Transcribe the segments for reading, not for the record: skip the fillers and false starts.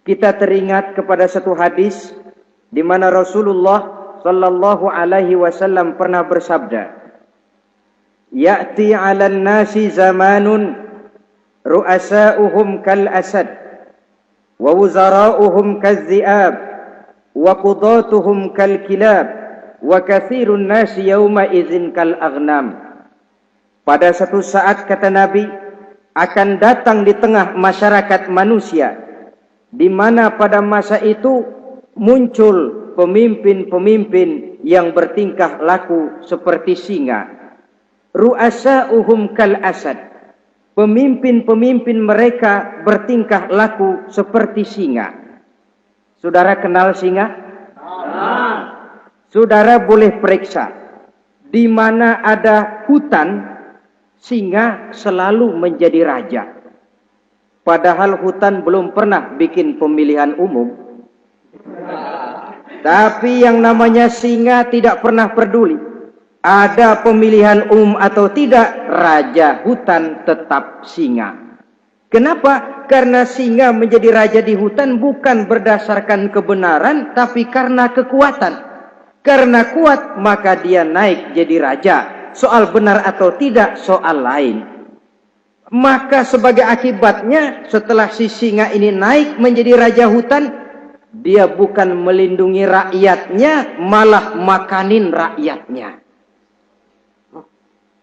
kita teringat kepada satu hadis di mana Rasulullah sallallahu alaihi wasallam pernah bersabda, "Ya'ti 'alan nasi zamanun ru'asa'uhum kal asad wa wuzara'uhum kaz-zi'ab wa qudatuhum kal kilab wa katsirun nasi yawma idzin kal aghnam." Pada satu saat, kata Nabi, akan datang di tengah masyarakat manusia, di mana pada masa itu muncul pemimpin-pemimpin yang bertingkah laku seperti singa. Ru'asa'uhum kal asad. Pemimpin-pemimpin mereka bertingkah laku seperti singa. Saudara kenal singa? Saudara boleh periksa. Di mana ada hutan, singa selalu menjadi raja. Padahal hutan belum pernah bikin pemilihan umum. Tapi yang namanya singa tidak pernah peduli. Ada pemilihan umum atau tidak, raja hutan tetap singa. Kenapa? Karena singa menjadi raja di hutan bukan berdasarkan kebenaran, tapi karena kekuatan. Karena kuat, maka dia naik jadi raja. Soal benar atau tidak, soal lain. Maka sebagai akibatnya, setelah si singa ini naik menjadi raja hutan, dia bukan melindungi rakyatnya, malah makanin rakyatnya.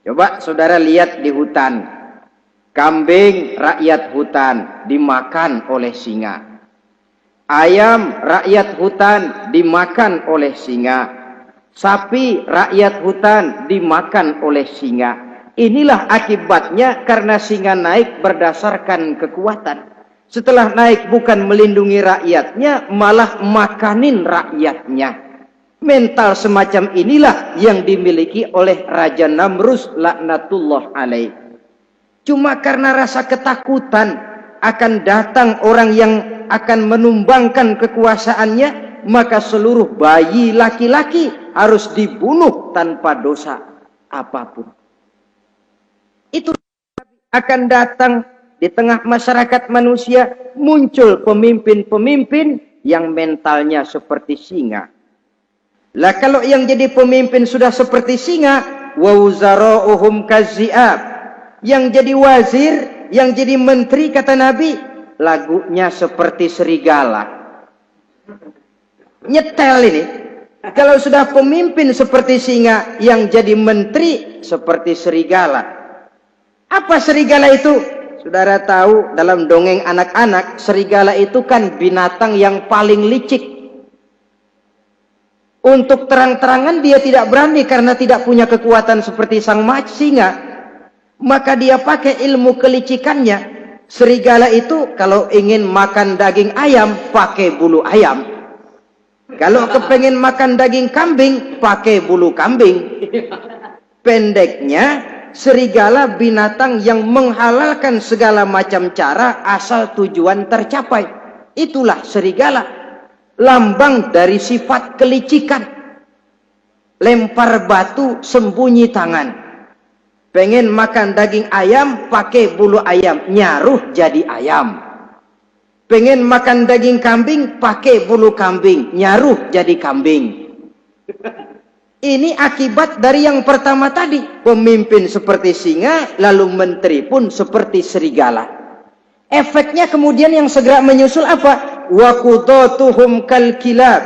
Coba saudara lihat di hutan. Kambing rakyat hutan dimakan oleh singa. Ayam rakyat hutan dimakan oleh singa. Sapi rakyat hutan dimakan oleh singa. Inilah akibatnya karena singa naik berdasarkan kekuatan. Setelah naik bukan melindungi rakyatnya, malah makanin rakyatnya. Mental semacam inilah yang dimiliki oleh Raja Namrus laknatullah alaih. Cuma karena rasa ketakutan akan datang orang yang akan menumbangkan kekuasaannya, maka seluruh bayi laki-laki harus dibunuh tanpa dosa apapun. Itu akan datang di tengah masyarakat manusia, muncul pemimpin-pemimpin yang mentalnya seperti singa. Lah kalau yang jadi pemimpin sudah seperti singa, wa wuzara'uhum kaz-zi'ab. Yang jadi wazir, yang jadi menteri, kata Nabi, lagunya seperti serigala. Nyetel ini. Kalau sudah pemimpin seperti singa, yang jadi menteri seperti serigala. Apa serigala itu? Saudara tahu dalam dongeng anak-anak, serigala itu kan binatang yang paling licik. Untuk terang-terangan dia tidak berani karena tidak punya kekuatan seperti sang singa. Maka dia pakai ilmu kelicikannya. Serigala itu kalau ingin makan daging ayam, pakai bulu ayam. Kalau kepengen makan daging kambing, pakai bulu kambing. Pendeknya, serigala binatang yang menghalalkan segala macam cara asal tujuan tercapai. Itulah serigala. Lambang dari sifat kelicikan. Lempar batu, sembunyi tangan. Pengen makan daging ayam, pakai bulu ayam. Nyaruh jadi ayam. Pengen makan daging kambing, pakai bulu kambing. Nyaruh jadi kambing. Ini akibat dari yang pertama tadi. Pemimpin seperti singa, lalu menteri pun seperti serigala. Efeknya kemudian yang segera menyusul apa? Wa qudatuhum kal kilab.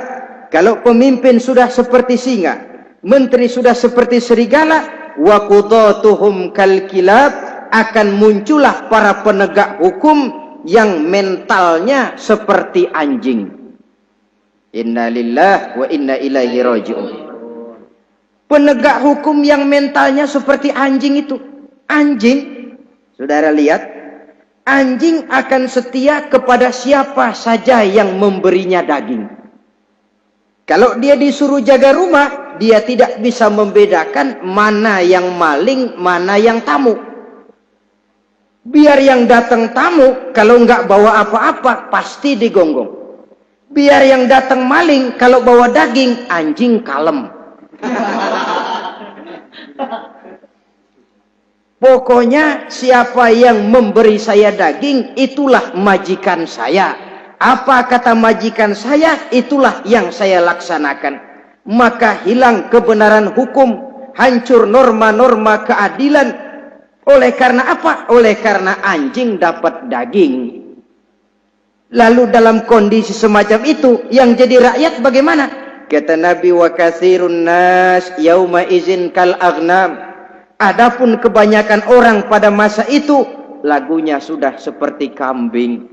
Kalau pemimpin sudah seperti singa, menteri sudah seperti serigala, wa qudatuhum kal kilab, akan muncullah para penegak hukum yang mentalnya seperti anjing. Inna lillahi wa inna ilaihi raji'un. Penegak hukum yang mentalnya seperti anjing itu. Anjing, saudara lihat, anjing akan setia kepada siapa saja yang memberinya daging. Kalau dia disuruh jaga rumah, dia tidak bisa membedakan mana yang maling, mana yang tamu. Biar yang datang tamu, kalau nggak bawa apa-apa, pasti digonggong. Biar yang datang maling, kalau bawa daging, anjing kalem. Pokoknya siapa yang memberi saya daging, itulah majikan saya. Apa kata majikan saya, itulah yang saya laksanakan. Maka hilang kebenaran hukum, hancur norma-norma keadilan. Oleh karena apa? Oleh karena anjing dapat daging. Lalu dalam kondisi semacam itu, yang jadi rakyat bagaimana? Kata Nabi, wa katsirun nas yauma izin kal aghnam. Adapun kebanyakan orang pada masa itu, lagunya sudah seperti kambing.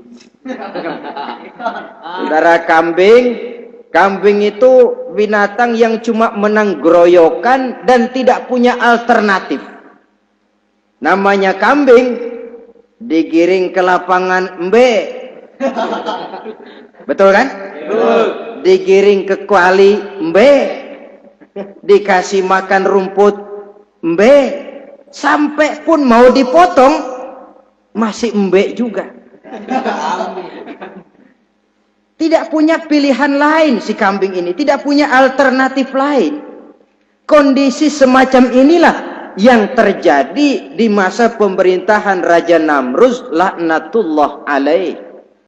Saudara, kambing itu binatang yang cuma menang groyokan dan tidak punya alternatif. Namanya kambing, digiring ke lapangan embe. Betul kan? Betul. Digiring ke kuali embe. Dikasih makan rumput embe. Sampai pun mau dipotong masih embe juga. Tidak punya pilihan lain si kambing ini, tidak punya alternatif lain. Kondisi semacam inilah yang terjadi di masa pemerintahan Raja Namruz laknatullah alaih.